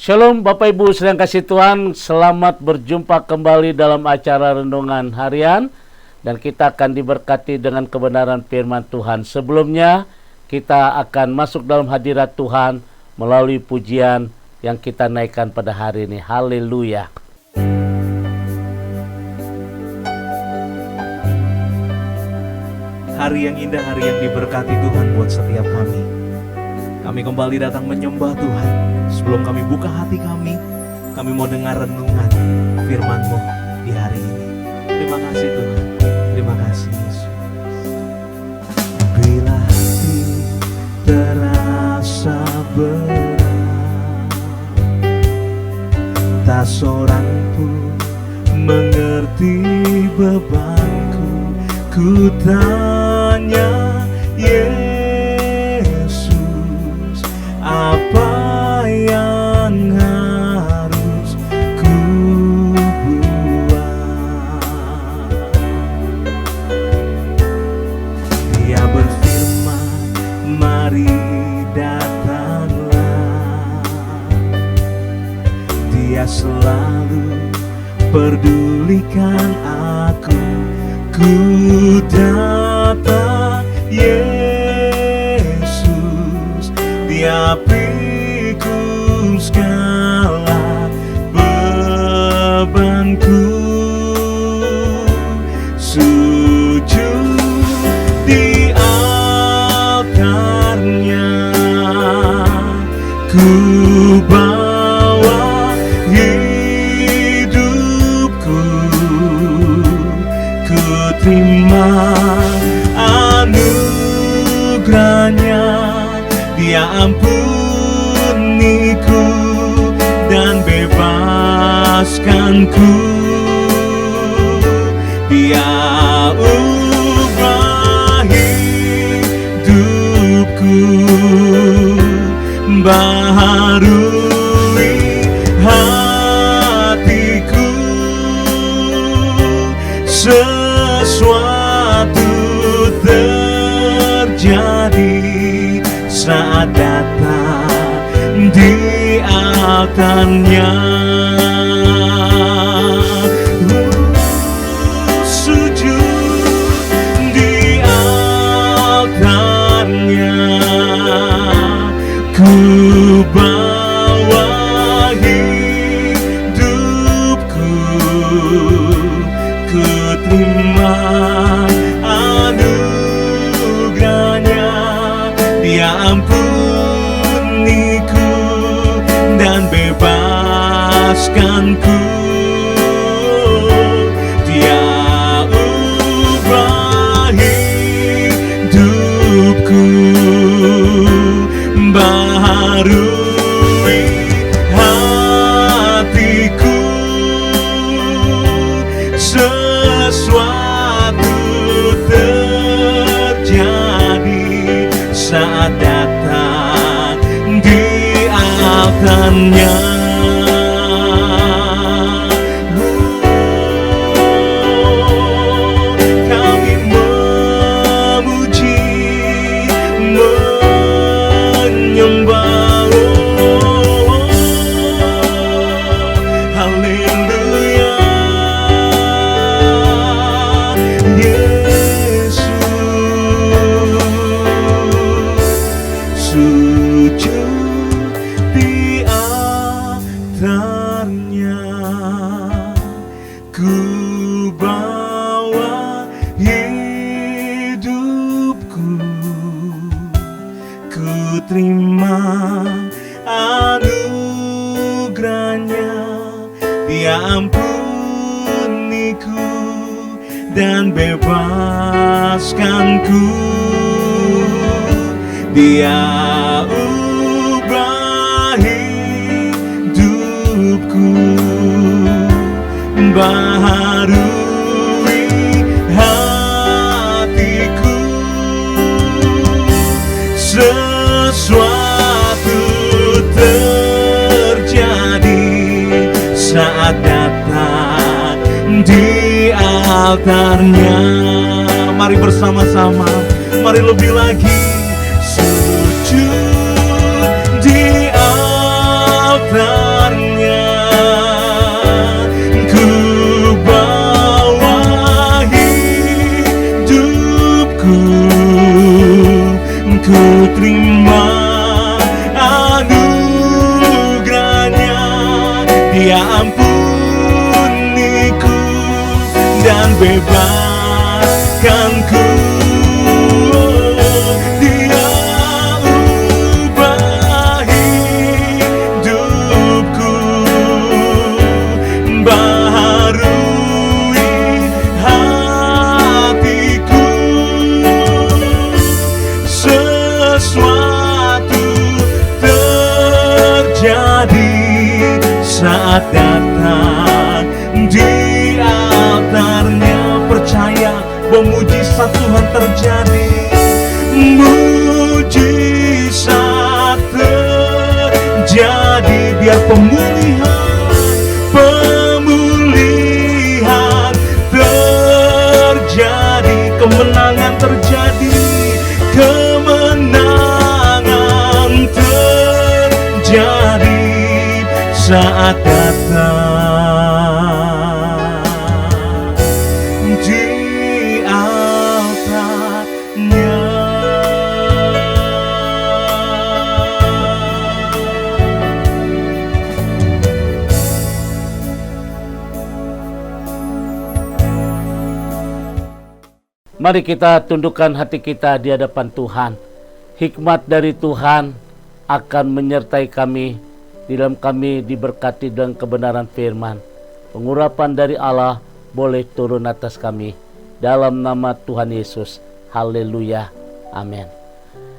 Shalom Bapak Ibu sedang kasih Tuhan, selamat berjumpa kembali dalam acara Renungan Harian. Dan kita akan diberkati dengan kebenaran firman Tuhan. Sebelumnya kita akan masuk dalam hadirat Tuhan melalui pujian yang kita naikkan pada hari ini. Haleluya. Hari yang indah, hari yang diberkati Tuhan buat setiap kami. Kami kembali datang menyembah Tuhan. Sebelum kami buka hati kami mau dengar renungan firman-Mu di hari ini. Terima kasih Tuhan, terima kasih Yesus. Bila hati terasa berat, tak seorang pun mengerti bebanku. Ku tanya Yesus, apa yang harus ku buat? Dia berfirman, mari datanglah. Dia selalu pedulikan aku. Ku datang Yesus, Dia pikul segala bebanku. Sujud di altarnya, ku bawa hidupku. Ku terima anugerahnya, Dia ampuniku dan bebaskanku. Dia ubah hidupku, baharui hatiku. Sesuatu terjadi saat datang di altarnya. Sujud di altarnya, ku bawa hidupku. Ku terima anugerahnya, Dia ampuniku dan bebaskanku. Dia ubah hidupku, baharui hatiku. Sesuatu terjadi saat datang di altarnya. Kami memuji, menyembah. Haleluya. Sujud di altarnya, ku bawa hidupku. Ku terima anugerahnya, Dia ampuniku dan bebaskanku. Dia ubah hidupku, baharui hatiku. Sesuatu terjadi saat datang di altarnya. Mari bersama-sama, mari lebih lagi. Sujud di altar terima anugerahnya. Dia ampuniku dan bebaskanku. Dia ubah hidupku, baharui hatiku. Sesuatu terjadi saat datang di altarnya. Percaya bahwa mujizat Tuhan terjadi. Mujizat terjadi. Biar pemulihan terjadi. Kemenangan terjadi. Kemenangan terjadi saat datang di altarnya. Mari kita tundukkan hati kita di hadapan Tuhan. Hikmat dari Tuhan akan menyertai kami di dalam kami diberkati dengan kebenaran firman. Pengurapan dari Allah boleh turun atas kami. Dalam nama Tuhan Yesus. Haleluya. Amin.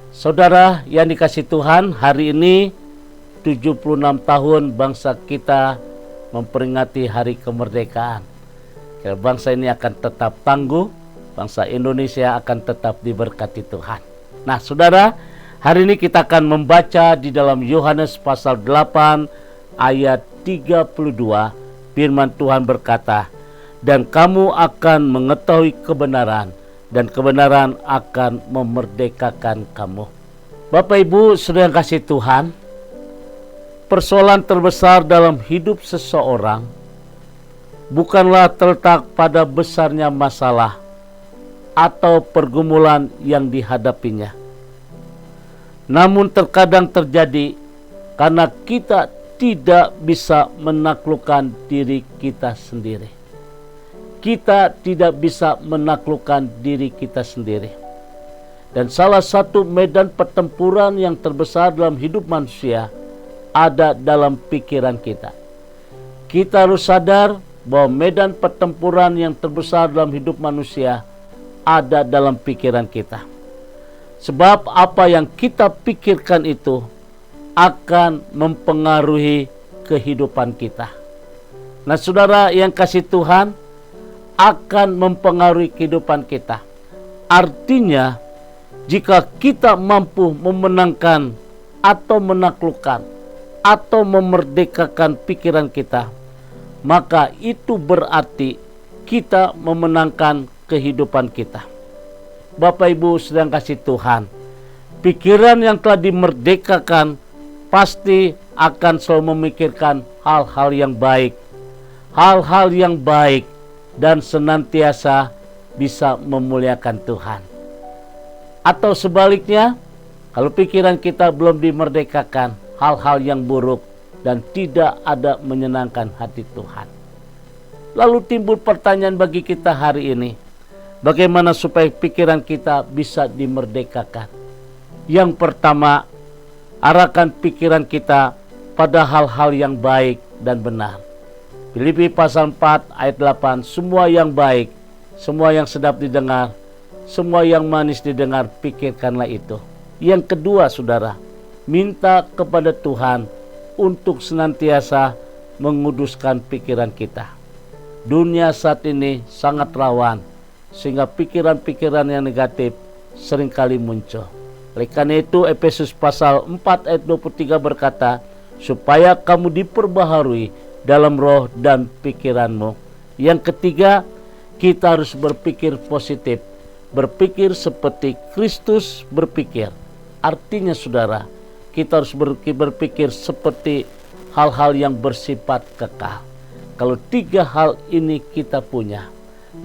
Saudara yang dikasihi Tuhan, hari ini 76 tahun bangsa kita memperingati hari kemerdekaan. Bangsa ini akan tetap tangguh. Bangsa Indonesia akan tetap diberkati Tuhan. Nah, saudara, hari ini kita akan membaca di dalam Yohanes pasal 8 ayat 32. Firman Tuhan berkata, "Dan kamu akan mengetahui kebenaran, dan kebenaran akan memerdekakan kamu." Bapak Ibu, saudara yang kasih Tuhan, persoalan terbesar dalam hidup seseorang bukanlah terletak pada besarnya masalah atau pergumulan yang dihadapinya. Namun terkadang terjadi karena kita tidak bisa menaklukkan diri kita sendiri. Kita tidak bisa menaklukkan diri kita sendiri. Dan salah satu medan pertempuran yang terbesar dalam hidup manusia ada dalam pikiran kita. Kita harus sadar bahwa medan pertempuran yang terbesar dalam hidup manusia ada dalam pikiran kita. Sebab apa yang kita pikirkan itu akan mempengaruhi kehidupan kita. Nah, saudara yang kasih Tuhan, akan mempengaruhi kehidupan kita. Artinya, jika kita mampu memenangkan atau menaklukkan atau memerdekakan pikiran kita, maka itu berarti kita memenangkan kehidupan kita. Bapak Ibu sedang kasih Tuhan, pikiran yang telah dimerdekakan pasti akan selalu memikirkan hal-hal yang baik, hal-hal yang baik, dan senantiasa bisa memuliakan Tuhan. Atau sebaliknya, kalau pikiran kita belum dimerdekakan, hal-hal yang buruk dan tidak ada menyenangkan hati Tuhan. Lalu timbul pertanyaan bagi kita hari ini, bagaimana supaya pikiran kita bisa dimerdekakan? Yang pertama, arahkan pikiran kita pada hal-hal yang baik dan benar. Filipi pasal 4 ayat 8, semua yang baik, semua yang sedap didengar, semua yang manis didengar, pikirkanlah itu. Yang kedua, saudara, minta kepada Tuhan untuk senantiasa menguduskan pikiran kita. Dunia saat ini sangat rawan, sehingga pikiran-pikiran yang negatif seringkali muncul. Oleh karena itu, Efesus pasal 4 ayat 23 berkata, supaya kamu diperbaharui dalam roh dan pikiranmu. Yang ketiga, kita harus berpikir positif, berpikir seperti Kristus berpikir. Artinya, saudara, kita harus berpikir seperti hal-hal yang bersifat kekal. Kalau tiga hal ini kita punya,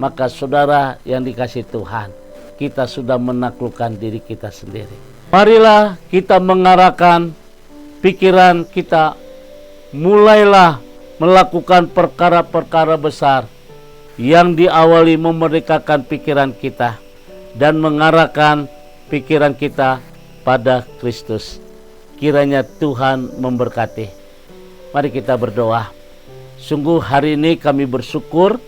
maka saudara yang dikasih Tuhan, kita sudah menaklukkan diri kita sendiri. Marilah kita mengarahkan pikiran kita, mulailah melakukan perkara-perkara besar yang diawali memerdekakan pikiran kita dan mengarahkan pikiran kita pada Kristus. Kiranya Tuhan memberkati. Mari kita berdoa. Sungguh hari ini kami bersyukur,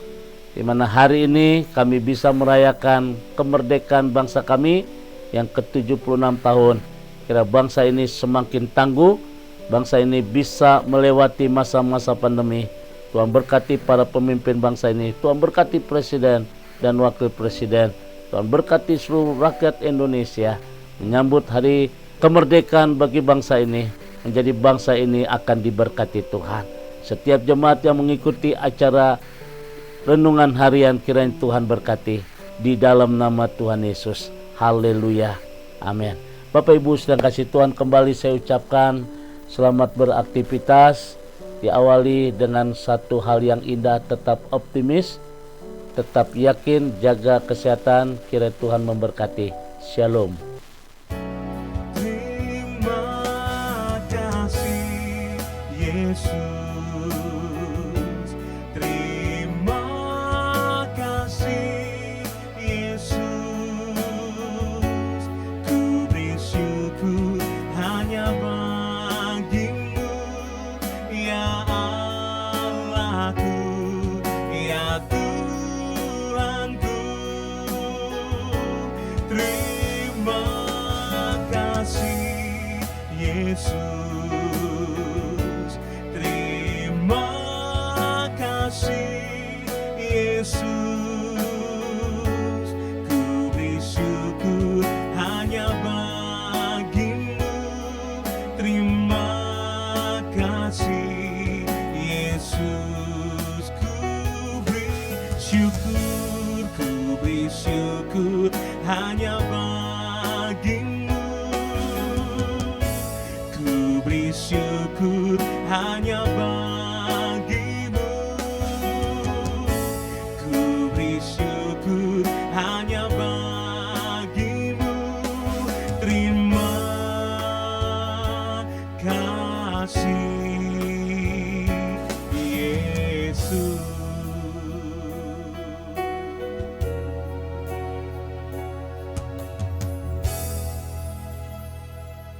di mana hari ini kami bisa merayakan kemerdekaan bangsa kami yang ke-76 tahun. Kira bangsa ini semakin tangguh, bangsa ini bisa melewati masa-masa pandemi. Tuhan berkati para pemimpin bangsa ini, Tuhan berkati presiden dan wakil presiden, Tuhan berkati seluruh rakyat Indonesia menyambut hari kemerdekaan bagi bangsa ini. Menjadi bangsa ini akan diberkati Tuhan. Setiap jemaat yang mengikuti acara renungan harian, kiranya Tuhan berkati di dalam nama Tuhan Yesus. Haleluya. Amin. Bapak Ibu sedang kasih Tuhan, kembali saya ucapkan selamat beraktivitas. Diawali dengan satu hal yang indah, tetap optimis, tetap yakin, jaga kesehatan. Kiranya Tuhan memberkati. Shalom. Terima kasih Yesus. Terima kasih Yesus. Ku bersyukur hanya bagimu, ya Allahku, ya Tuhanku. Terima kasih Yesus. Terima kasih Yesus. Ku bersyukur hanya bagimu. Terima kasih Yesus. Ku bersyukur hanya bagimu.